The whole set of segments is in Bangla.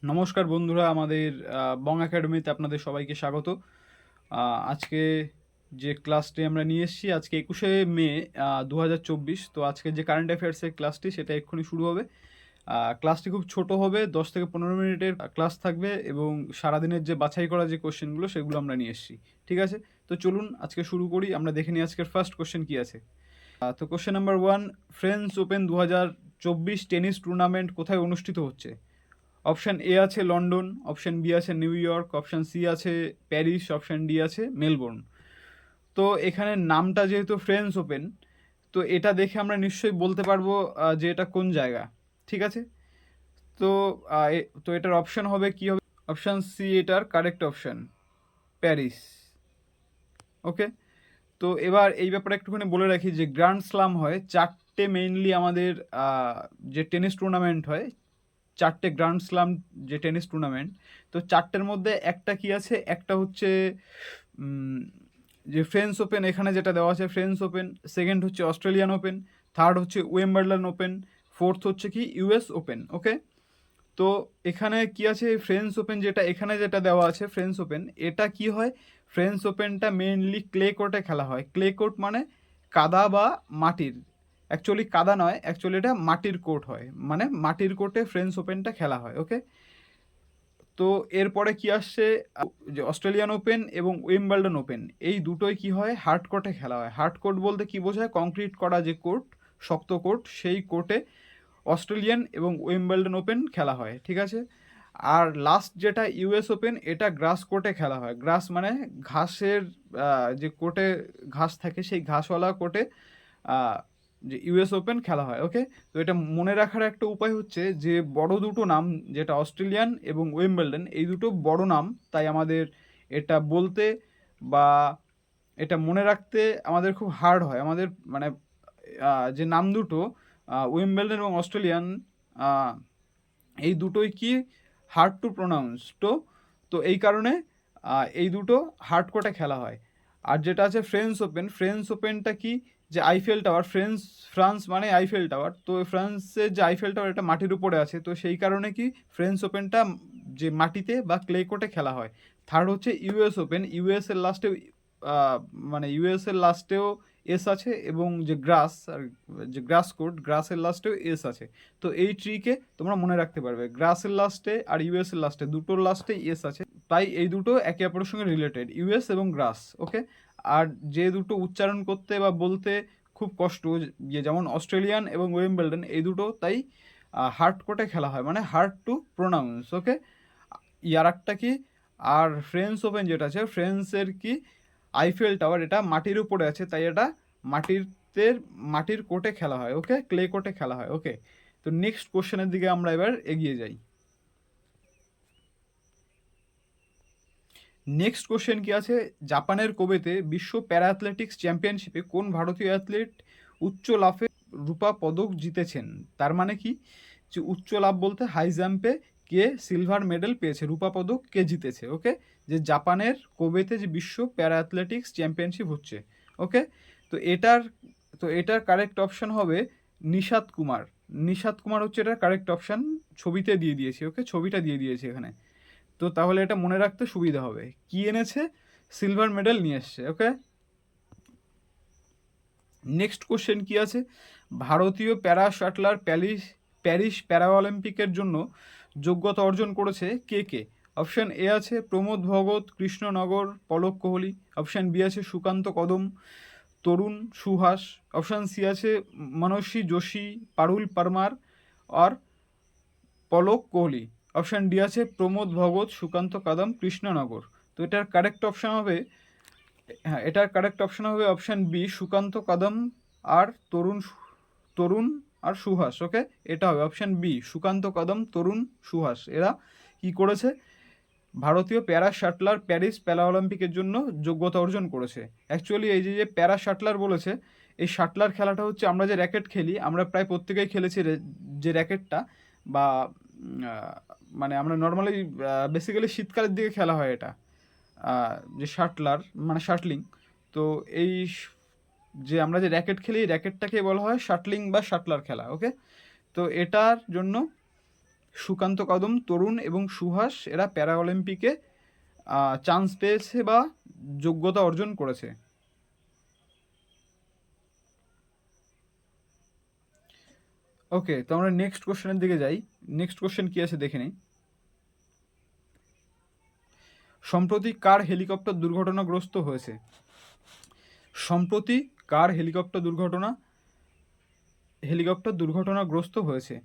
নমস্কার বন্ধুরা, আমাদের বং একাডেমিতে আপনাদের সবাইকে স্বাগত। আজকে যে ক্লাসটি আমরা নিয়ে এসেছি, আজকে 21শে মে 2024। তো আজকে যে কারেন্ট অ্যাফেয়ার্সের ক্লাসটি সেটা এক্ষুনি শুরু হবে। ক্লাসটি খুব ছোট হবে, 10 থেকে 15 মিনিটের ক্লাস থাকবে এবং সারাদিনের যে বাছাই করা যে কোশ্চেনগুলো সেগুলো আমরা নিয়ে এসেছি। ঠিক আছে, তো চলুন আজকে শুরু করি। আমরা দেখে নিই আজকের ফার্স্ট কোশ্চেন কী আছে। তো question number 1, French open 2024 tennis tournament কোথায় অনুষ্ঠিত হচ্ছে? অপশান এ আছে লন্ডন, অপশান বি আছে নিউ ইয়র্ক, অপশান সি আছে প্যারিস, অপশান ডি আছে মেলবোর্ন। তো এখানে নামটা যেহেতু ফ্রেঞ্চ ওপেন, তো এটা দেখে আমরা নিশ্চয়ই বলতে পারবো যে এটা কোন জায়গা। ঠিক আছে, তো তো এটার অপশান হবে কি হবে? অপশান সি এটার কারেক্ট অপশান, প্যারিস। ওকে, তো এবার এই ব্যাপারে একটুখানি বলে রাখি যে গ্র্যান্ড স্লাম হয় চারটে, মেইনলি আমাদের যে টেনিস টুর্নামেন্ট হয়, চারটে গ্র্যান্ড স্লাম যে টেনিস টুর্নামেন্ট, তো চারটের মধ্যে একটা কি আছে, একটা হচ্ছে যে ফ্রেঞ্চ ওপেন, এখানে যেটা দেওয়া আছে ফ্রেঞ্চ ওপেন, সেকেন্ড হচ্ছে অস্ট্রেলিয়ান ওপেন, থার্ড হচ্ছে ওয়েম্বারল্যান ওপেন, ফোর্থ হচ্ছে কি ইউএস ওপেন। ওকে, তো এখানে কি আছে, ফ্রেঞ্চ ওপেন যেটা এখানে যেটা দেওয়া আছে ফ্রেঞ্চ ওপেন, এটা কি হয়, ফ্রেঞ্চ ওপেনটা মেইনলি ক্লে কোর্টে খেলা হয়। ক্লে কোর্ট মানে কাদা বা মাটির, অ্যাকচুয়ালি কাদা নয়, অ্যাকচুয়ালি এটা মাটির কোর্ট হয়, মানে মাটির কোর্টে ফ্রেঞ্চ ওপেনটা খেলা হয়। ওকে, তো এরপরে কি আসছে, যে অস্ট্রেলিয়ান ওপেন এবং উইম্বলডন ওপেন, এই দুটোই কি হয়, হার্ড কোর্টে খেলা হয়। হার্ড কোর্ট বলতে কি বোঝায়, কংক্রিট করা যে কোর্ট, শক্ত কোর্ট, সেই কোর্টে অস্ট্রেলিয়ান এবং উইম্বলডন ওপেন খেলা হয়। ঠিক আছে, আর লাস্ট যেটা ইউএস ওপেন, এটা গ্রাস কোর্টে খেলা হয়। গ্রাস মানে ঘাসের, যে কোর্টে ঘাস থাকে সেই ঘাসওয়ালা কোর্টে যে ইউএস ওপেন খেলা হয়। ওকে, তো এটা মনে রাখার একটা উপায় হচ্ছে যে বড় দুটো নাম, যেটা অস্ট্রেলিয়ান এবং উইম্বলডন, এই দুটো বড় নাম, তাই আমাদের এটা বলতে বা এটা মনে রাখতে আমাদের খুব হার্ড হয়। আমাদের মানে যে নাম দুটো উইম্বলডন এবং অস্ট্রেলিয়ান, এই দুটোই কি হার্ড টু প্রোনাউন্স। তো তো এই কারণে এই দুটো হার্ড কোর্টে খেলা হয়। আর যেটা আছে ফ্রেঞ্চ ওপেন, ফ্রেঞ্চ ওপেনটা কি, যে আইফেল টাওয়ার, ফ্রান্স মানে আইফেল টাওয়ার, তো ফ্রান্সের যে আইফেল টাওয়ার এটা মাটির উপরে আছে, তো সেই কারণে কি ফ্রেঞ্চ ওপেনটা যে মাটিতে বা ক্লে কোর্টে খেলা হয়। থার্ড হচ্ছে ইউএস ওপেন, ইউএস এর লাস্টে, মানে ইউএস এর লাস্টেও এস আছে, এবং যে গ্রাস আর যে গ্রাস কোর্ট, গ্রাসের লাস্টেও এস আছে। তো এই ট্রিকে তোমরা মনে রাখতে পারবে, গ্রাসের লাস্টে আর ইউএস এর লাস্টে, দুটোর লাস্টে এস আছে, তাই এই দুটো একে অপরের সঙ্গে রিলেটেড, ইউএস এবং গ্রাস। ওকে, আর যে দুটো উচ্চারণ করতে বা বলতে খুব কষ্ট, যেমন অস্ট্রেলিয়ান এবং ওয়েম্বলডন, এই দুটো তাই হার্ড কোর্টে খেলা হয়, মানে হার্ড টু প্রোনাউন্স। ওকে, ইয়ার একটা কি, আর ফ্রেঞ্চ ওপেন যেটা আছে ফ্রেন্সের কি আইফেল টাওয়ার, এটা মাটির উপরে আছে, তাই এটা মাটিরতে মাটির কোর্টে খেলা হয়। ওকে, ক্লে কোর্টে খেলা হয়। ওকে, তো নেক্সট কোশ্চেনের দিকে আমরা এবার এগিয়ে যাই। নেক্সট কোশ্চেন কি আছে, জাপানের কোবেতে বিশ্ব প্যারা অ্যাথলেটিক্স চ্যাম্পিয়নশিপে কোন ভারতীয় অ্যাথলেট উচ্চ লাফে রূপা পদক জিতেছেন? তার মানে কি, যে উচ্চ লাফ বলতে হাই জাম্পে কে সিলভার মেডেল পেয়েছে, রূপা পদক কে জিতেছে। ওকে, যে জাপানের কোবেতে যে বিশ্ব প্যারা অ্যাথলেটিক্স চ্যাম্পিয়নশিপ হচ্ছে। ওকে, তো এটার কারেক্ট অপশন হবে নিশাত কুমার। নিশাত কুমার হচ্ছে এটার কারেক্ট অপশন, ছবিতে দিয়ে দিয়েছি। ওকে, ছবিটা দিয়ে দিয়েছি এখানে, তো তাহলে এটা মনে রাখতে সুবিধা হবে। কি এনেছে, সিলভার মেডেল নিয়ে এসছে। ওকে, নেক্সট কোশ্চেন কি আছে, ভারতীয় প্যারা শাটলার প্যারিস প্যারা অলিম্পিকের জন্য যোগ্যতা অর্জন করেছে কে কে? অপশান এ আছে প্রমোদ ভগত, কৃষ্ণনগর, পলক কোহলি, অপশান বি আছে সুকান্ত কদম, তরুণ সুহাস, অপশান সি আছে মনস্বী যোশী, পারুল পারমার, আর পলক কোহলি, অপশান ডি আছে প্রমোদ ভগত, সুকান্ত কদম, কৃষ্ণনগর। তো এটার কারেক্ট অপশান হবে, হ্যাঁ এটার কারেক্ট অপশান হবে অপশান বি সুকান্ত কদম আর তরুণ আর সুহাস। ওকে, এটা হবে অপশান বি সুকান্ত কদম, তরুণ সুহাস, এরা কি করেছে, ভারতীয় প্যারা শাটলার প্যারিস প্যারা অলিম্পিকের জন্য যোগ্যতা অর্জন করেছে। অ্যাকচুয়ালি এই যে প্যারা শাটলার বলেছে, এই শাটলার খেলাটা হচ্ছে আমরা যে র্যাকেট খেলি, আমরা প্রায় প্রত্যেকেই খেলেছি যে র্যাকেটটা, বা মানে আমরা নর্মালি বেসিক্যালি শীতকালের দিকে খেলা হয় এটা, যে শাটলার মানে শাটলিং। তো এই যে আমরা যে র্যাকেট খেলি, র্যাকেটটাকে বলা হয় শাটলিং বা শাটলার খেলা। ওকে, তো এটার জন্য সুকান্ত কদম, তরুণ এবং সুহাস এরা প্যারা অলিম্পিকে চান্স পেয়েছে বা যোগ্যতা অর্জন করেছে। ওকে, তো আমরা নেক্সট কোশ্চেনের দিকে যাই। নেক্সট কোশ্চেন কি আছে দেখে নিই। সম্প্রতি কার হেলিকপ্টার দুর্ঘটনাগ্রস্ত হয়েছে? সম্প্রতি কার হেলিকপ্টার দুর্ঘটনাগ্রস্ত হয়েছে?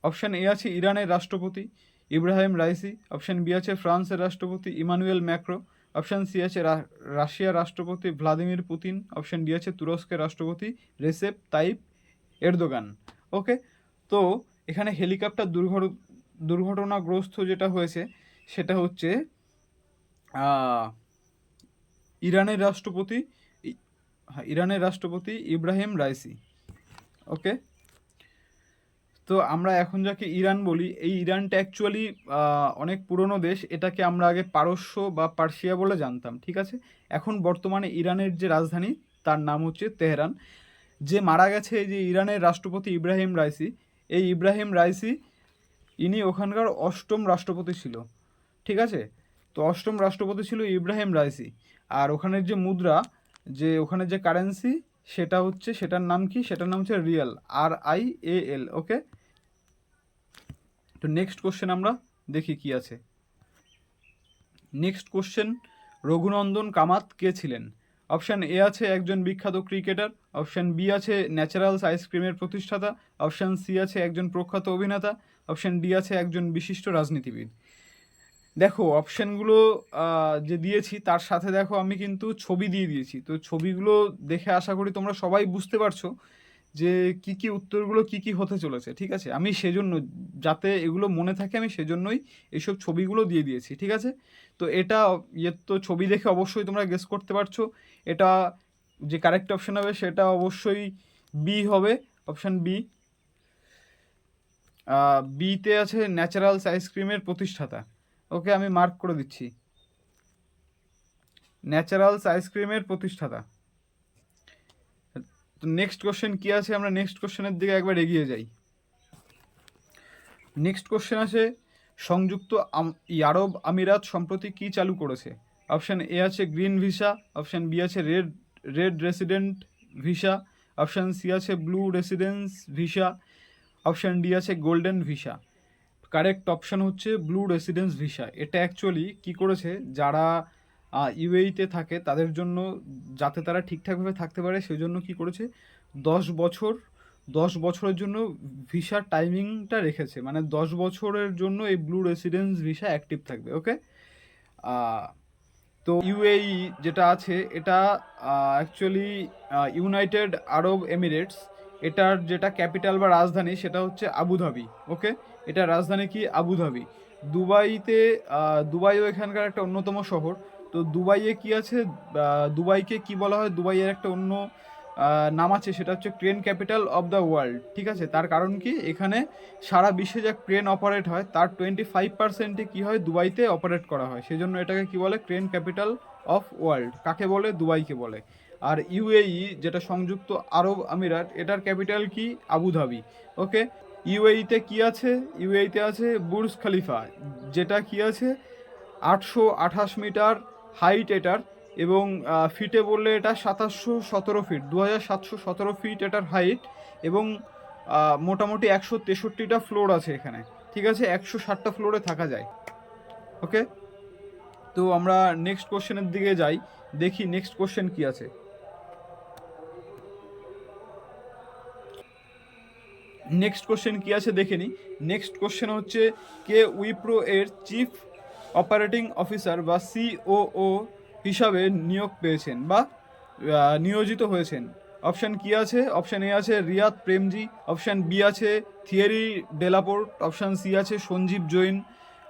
অপশান এ আছে ইরানের রাষ্ট্রপতি ইব্রাহিম রাইসি, অপশান বি আছে ফ্রান্সের রাষ্ট্রপতি ইমানুয়েল ম্যাক্রো, অপশান সি আছে রাশিয়ার রাষ্ট্রপতি ভ্লাদিমির পুতিন, অপশান ডি আছে তুরস্কের রাষ্ট্রপতি রেসেপ তাইপ এরদোগান। ওকে, তো এখানে হেলিকপ্টার দুর্ঘটনাগ্রস্ত যেটা হয়েছে সেটা হচ্ছে ইরানের রাষ্ট্রপতি ইব্রাহিম রাইসি। ওকে, তো আমরা এখন যাকে ইরান বলি, এই ইরানটা অ্যাকচুয়ালি অনেক পুরনো দেশ। এটাকে আমরা আগে পারস্য বা পার্সিয়া বলে জানতাম, ঠিক আছে। এখন বর্তমানে ইরানের যে রাজধানী তার নাম হচ্ছে তেহরান। যে মারা গেছে এই যে ইরানের রাষ্ট্রপতি ইব্রাহিম রাইসি, এই ইব্রাহিম রাইসি ইনি ওখানকার অষ্টম রাষ্ট্রপতি ছিল, ঠিক আছে। তো অষ্টম রাষ্ট্রপতি ছিল ইব্রাহিম রাইসি। আর ওখানের যে মুদ্রা, যে ওখানে যে কারেন্সি, সেটার নাম কি? সেটার নাম হচ্ছে রিয়াল, RIAL। ওকে, তো নেক্সট কোশ্চেন আমরা দেখি কি আছে। নেক্সট কোশ্চেন, রঘুনন্দন কামাত কে ছিলেন? অপশান এ আছে একজন বিখ্যাত ক্রিকেটার, অপশান বি আছে ন্যাচারালস আইসক্রিমের প্রতিষ্ঠাতা, অপশান সি আছে একজন প্রখ্যাত অভিনেতা, অপশান ডি আছে একজন বিশিষ্ট রাজনীতিবিদ। দেখো অপশানগুলো যে দিয়েছি তার সাথে দেখো আমি কিন্তু ছবি দিয়ে দিয়েছি। তো ছবিগুলো দেখে আশা করি তোমরা সবাই বুঝতে পারছো যে কি কি উত্তরগুলো কি কি হতে চলেছে, ঠিক আছে। আমি সেজন্য, যাতে এগুলো মনে থাকে, আমি সেজন্যই এইসব ছবিগুলো দিয়ে দিয়েছি, ঠিক আছে। তো এটা তো ছবি দেখে অবশ্যই তোমরা গেস করতে পারছো। এটা যে কারেক্ট অপশান হবে সেটা অবশ্যই বি হবে, অপশান বি। বিতে আছে ন্যাচারালস আইসক্রিমের প্রতিষ্ঠাতা। ওকে, আমি মার্ক করে দিচ্ছি, ন্যাচারালস আইসক্রিমের প্রতিষ্ঠাতা। তো নেক্সট কোশ্চেন কি আছে, আমরা নেক্সট কোশ্চেনের দিকে একবার এগিয়ে যাই। নেক্সট কোশ্চেন আছে, সংযুক্ত আরব আমিরাত সম্প্রতি কি চালু করেছে? অপশান এ আছে গ্রিন ভিসা, অপশান বি আছে red resident visa, option C আছে blue residence visa, option D আছে গোল্ডেন ভিসা। কারেক্ট অপশান হচ্ছে ব্লু রেসিডেন্স ভিসা। এটা অ্যাকচুয়ালি কি করেছে, যারা ইউএইতে থাকে তাদের জন্য, যাতে তারা ঠিকঠাকভাবে থাকতে পারে সেজন্য কি করেছে, 10 বছরের জন্য ভিসার টাইমিংটা রেখেছে। মানে 10 বছরের জন্য এই ব্লু রেসিডেন্স ভিসা অ্যাক্টিভ থাকবে। ওকে, তো ইউএই যেটা আছে এটা অ্যাকচুয়ালি ইউনাইটেড আরব এমিরেটস। এটার যেটা ক্যাপিটাল বা রাজধানী সেটা হচ্ছে আবুধাবি। ওকে, এটার রাজধানী কি? আবুধাবি। দুবাইও এখানকার একটা অন্যতম শহর। তো দুবাইয়ে কি আছে, দুবাইকে কি বলা হয়, দুবাইয়ের একটা অন্য নাম আছে, সেটা হচ্ছে crane capital of the world, ঠিক আছে। তার কারণ কি, এখানে সারা বিশ্বে যা ক্রেন অপারেট হয় তার 25% কি হয়, দুবাইতে অপারেট করা হয়। সেজন্য এটাকে কি বলে, ক্রেন ক্যাপিটাল অফ ওয়ার্ল্ড। কাকে বলে? দুবাইকে বলে। আর ইউএই যেটা সংযুক্ত আরব আমিরাত, এটার ক্যাপিটাল কি? আবুধাবি। ওকে, ইউএইতে কি আছে? ইউএইতে আছে বুর্জ খলিফা, যেটা কি আছে 828 মিটার হাইট এটার, এবং ফিটে বললে এটা 2717 ফিট, 2717 ফিট এটার হাইট, এবং মোটামুটি 163টা ফ্লোর আছে এখানে, ঠিক আছে। 160টা ফ্লোরে থাকা যায়। ওকে, তো আমরা নেক্সট কোশ্চেনের দিকে যাই, দেখি নেক্সট কোশ্চেন কি আছে। নেক্সট কোশ্চেন কি আছে দেখে নিই। নেক্সট কোশ্চেন হচ্ছে, কে উইপ্রো এর চিফ অপারেটিং অফিসার বা COO হিসাবে নিয়োগ পেয়েছেন বা নিয়োজিত হয়েছেন? অপশান কি আছে? অপশান এ আছে রিয়াদ প্রেমজি, অপশান বি আছে থিয়েরি ডেলাপোর্ট, অপশান সি আছে সঞ্জীব জৈন,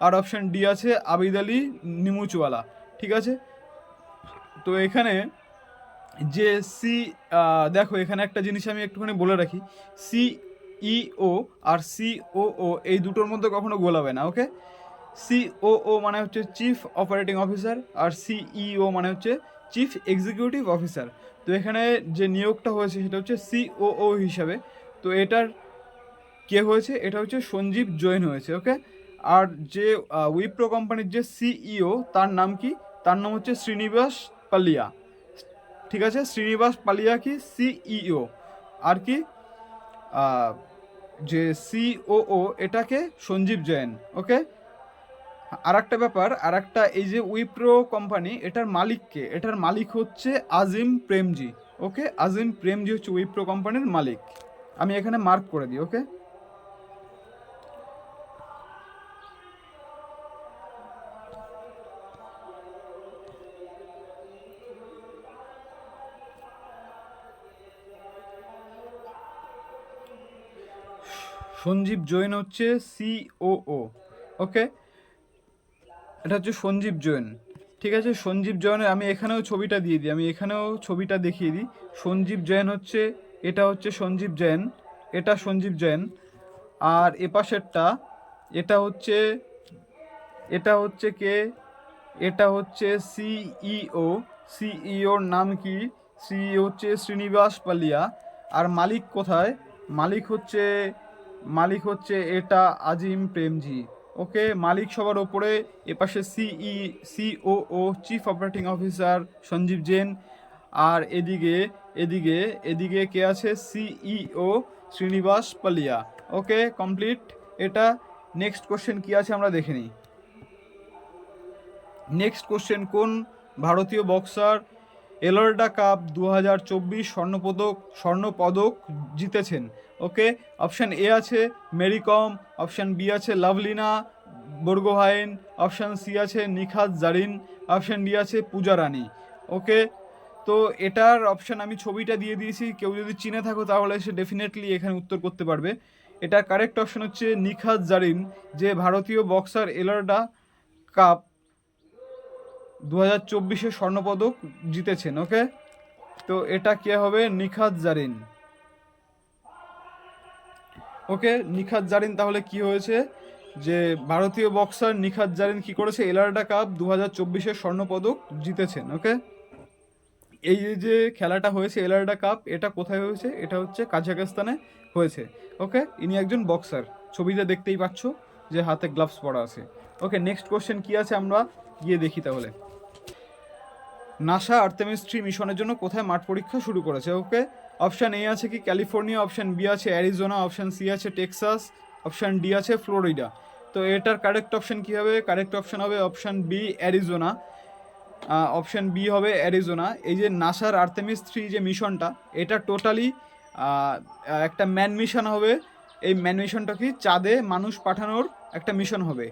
আর অপশান ডি আছে আবিদ আলী নিমুচওয়ালা, ঠিক আছে। তো এখানে যে দেখো এখানে একটা জিনিস আমি একটুখানি বলে রাখি, CEO আর COO এই দুটোর মধ্যে কখনো গোলাবে না। ওকে, COO মানে হচ্ছে চিফ অপারেটিং অফিসার, আর CEO মানে হচ্ছে চিফ এক্সিকিউটিভ অফিসার। তো এখানে যে নিয়োগটা হয়েছে সেটা হচ্ছে COO হিসাবে। তো এটার কে হয়েছে, এটা হচ্ছে সঞ্জীব জৈন হয়েছে। ওকে, আর যে উইপ্রো কোম্পানির যে সিইও তার নাম কি, তার নাম হচ্ছে শ্রীনিবাস পালিয়া। ঠিক আছে, শ্রীনিবাস পালিয়া কি সিইও, আর কি যে সিওও এটাকে সঞ্জীব জৈন। ওকে, আর একটা ব্যাপার, আর একটা, এই যে উইপ্রো কোম্পানি এটার মালিককে, এটার মালিক হচ্ছে আজিম প্রেমজি। ওকে, আজিম প্রেমজি হচ্ছে উইপ্রো কোম্পানির মালিক। আমি এখানে মার্ক করে দিই। ওকে, সঞ্জীব জৈন হচ্ছে সিওও। ওকে, এটা হচ্ছে সঞ্জীব জৈন। ঠিক আছে, সঞ্জীব জৈনের আমি এখানেও ছবিটা দিয়ে দিই, আমি এখানেও ছবিটা দেখিয়ে দিই। সঞ্জীব জৈন হচ্ছে, এটা হচ্ছে সঞ্জীব জৈন, এটা সঞ্জীব জৈন। আর এপাশেরটা, এটা হচ্ছে, এটা হচ্ছে কে, এটা হচ্ছে সিইও। সিইওর নাম কি, সিইও হচ্ছে শ্রীনিবাস পালিয়া। আর মালিক কোথায়, মালিক হচ্ছে, মালিক হচ্ছে এটা আজিম প্রেমজি। ওকে, মালিক সবার ওপরে, এপাশে COO chief operating officer Sanjeev Jain. আর এদিকে, এদিকে এদিকে কে আছে, CEO Srinivas Paliya. Okay, complete এটা। নেক্সট কোশ্চেন কি আছে আমরা দেখে নিই। নেক্সট কোশ্চেন, কোন ভারতীয় বক্সার এলোরাডা কাপ 2024 স্বর্ণপদক জিতেছেন? ওকে, অপশান এ আছে মেরি কম, অপশান বি আছে লাভলিনা বরগোহাইন, অপশান সি আছে নিখাত জারিন, অপশান ডি আছে পূজা রানী। ওকে, তো এটার অপশান আমি ছবিটা দিয়ে দিয়েছি, কেউ যদি চিনে থাকো তাহলে সে ডেফিনেটলি এখানে উত্তর করতে পারবে। এটার কারেক্ট অপশান হচ্ছে নিখাত জারিন, যে ভারতীয় বক্সার এলোরাডা কাপ 2024 স্বর্ণপদক জিতেছেন। ওকে, তো এটা কে হবে, নিখাত জারিন। ওকে, নিখাত জারিন তাহলে কি হয়েছে, যে ভারতীয় বক্সার নিখাত জারিন কি করেছে, এলার্ডা কাপ 2024 স্বর্ণপদক জিতেছেন। ওকে, এই যে খেলাটা হয়েছে এলার্ডা কাপ, এটা কোথায় হয়েছে, এটা হচ্ছে কাজাখস্তানে হয়েছে। ওকে, ইনি একজন বক্সার, ছবিতে দেখতেই পাচ্ছ যে হাতে গ্লাভস পরা আছে। ওকে, নেক্সট কোশ্চেন কি আছে আমরা গিয়ে দেখি তাহলে। নাসা আর্তেমিস 3 মিশনের জন্য কোথায় মাঠ পরীক্ষা শুরু করেছে? ওকে, অপশান এ আছে কি ক্যালিফোর্নিয়া, অপশান বি আছে অ্যারিজোনা, অপশান সি আছে টেক্সাস, অপশান ডি আছে ফ্লোরিডা। তো এটার কারেক্ট অপশান কী হবে, কারেক্ট অপশান হবে option B Arizona. Option B হবে অ্যারিজোনা। এই যে নাসার আর্তেমিস 3 যে মিশনটা, এটা টোটালি একটা ম্যান মিশন হবে। এই ম্যান মিশনটা কি চাঁদে মানুষ পাঠানোর একটা মিশন হবে।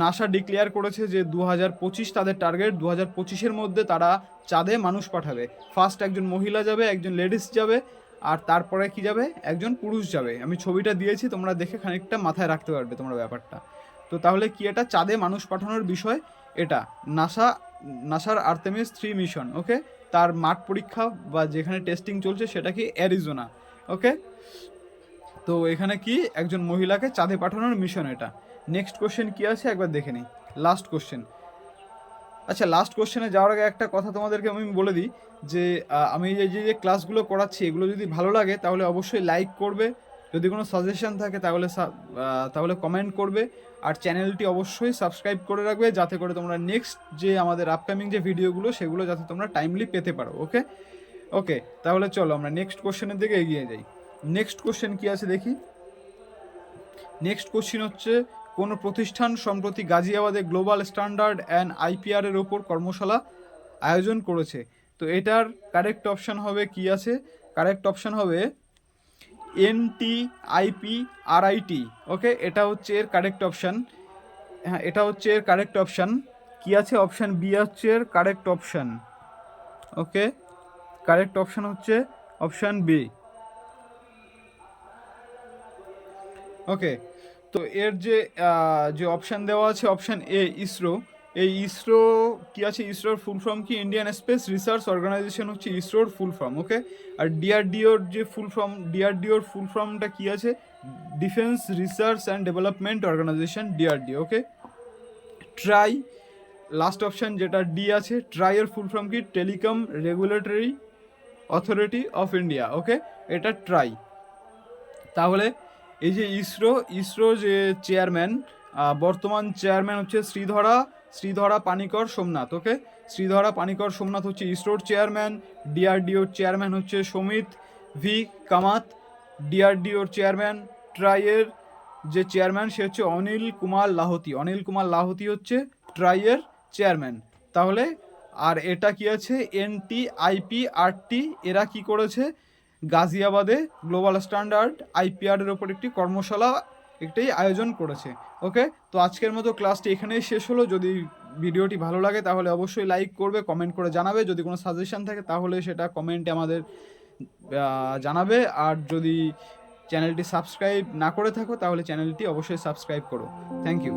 নাসা ডিক্লেয়ার করেছে যে 2025 তাদের টার্গেট, 2025-এর মধ্যে তারা চাঁদে মানুষ পাঠাবে। ফার্স্ট একজন মহিলা যাবে, একজন লেডিস যাবে, আর তারপরে কি যাবে, একজন পুরুষ যাবে। আমি ছবিটা দিয়েছি, তোমরা দেখে খানিকটা মাথায় রাখতে পারবে তোমরা ব্যাপারটা। তো তাহলে কি, এটা চাঁদে মানুষ পাঠানোর বিষয়। এটা নাসার আর্তেমিস 3 মিশন। ওকে, তার মাঠ পরীক্ষা বা যেখানে টেস্টিং চলছে সেটা কি অ্যারিজোনা। ওকে, তো এখানে কি একজন মহিলাকে চাঁদে পাঠানোর মিশন এটা। নেক্সট কোশ্চেন কি আছে একবার দেখে নিই, লাস্ট কোশ্চেন। আচ্ছা, লাস্ট কোশ্চেনে যাওয়ার আগে একটা কথা তোমাদেরকে আমি বলে দিই, যে আমি এই যে ক্লাসগুলো করাচ্ছি এগুলো যদি ভালো লাগে তাহলে অবশ্যই লাইক করবে, যদি কোনো সাজেশন থাকে তাহলে তাহলে কমেন্ট করবে, আর চ্যানেলটি অবশ্যই সাবস্ক্রাইব করে রাখবে, যাতে করে তোমরা নেক্সট যে আমাদের আপকামিং যে ভিডিওগুলো সেগুলো যাতে তোমরা টাইমলি পেতে পারো। ওকে, ওকে, তাহলে চলো আমরা নেক্সট কোশ্চেনের দিকে এগিয়ে যাই। নেক্সট কোশ্চেন কি আছে দেখি। নেক্সট কোশ্চেন হচ্ছে, কোনো প্রতিষ্ঠান সম্প্রতি গাজিয়াবাদে গ্লোবাল স্ট্যান্ডার্ড অ্যান্ড আইপিআর এর ওপর কর্মশালা আয়োজন করেছে? তো এটার কারেক্ট অপশান হবে কি আছে, কারেক্ট অপশান হবে NTIPRIT। ওকে, এটা হচ্ছে এর কারেক্ট অপশান। হ্যাঁ, এটা হচ্ছে এর কারেক্ট অপশান। কি আছে, অপশান বি হচ্ছে এর কারেক্ট অপশান। ওকে, কারেক্ট অপশান হচ্ছে অপশান বি। ওকে, তো এর যে যে অপশান দেওয়া আছে, অপশান এ ইসরো। এই ইসরো কি আছে, ইসরোর ফুল ফর্ম কি, ইন্ডিয়ান স্পেস রিসার্চ অর্গানাইজেশন হচ্ছে ইসরোর ফুল ফর্ম। ওকে, আর ডিআরডিওর যে ফুল ফর্ম, ডিআরডিওর ফুল ফর্মটা কি আছে, defence research and development organisation, DRDO. Okay, TRAI, last option যেটা ডি আছে, ট্রাইয়ের ফুল ফর্ম কি, telecom regulatory authority of India. Okay, এটা ট্রাই। তাহলে এই যে ইসরো যে চেয়ারম্যান, বর্তমান চেয়ারম্যান হচ্ছে শ্রীধরা পানিকর সোমনাথ। ওকে, শ্রীধরা পানিকর সোমনাথ হচ্ছে ইসরোর চেয়ারম্যান। ডিআরডিওর চেয়ারম্যান হচ্ছে সমিত ভি কামাত। ডিআরডিওর চেয়ারম্যান, ট্রাইয়ের যে চেয়ারম্যান সে হচ্ছে অনিল কুমার লাহোতি হচ্ছে ট্রাইয়ের চেয়ারম্যান। তাহলে আর এটা কি আছে, NTIPRT, এরা কি করেছে, গাজিয়াবাদে গ্লোবাল স্ট্যান্ডার্ড IPR এর ওপর একটি কর্মশালা একটি আয়োজন করেছে। ওকে, তো আজকের মতো ক্লাসটি এখানেই শেষ হলো। যদি ভিডিওটি ভালো লাগে তাহলে অবশ্যই লাইক করবে, কমেন্ট করে জানাবে। যদি কোনো সাজেশন থাকে তাহলে সেটা কমেন্টে আমাদের জানাবে। আর যদি চ্যানেলটি সাবস্ক্রাইব না করে থাকো তাহলে চ্যানেলটি অবশ্যই সাবস্ক্রাইব করো। Thank you.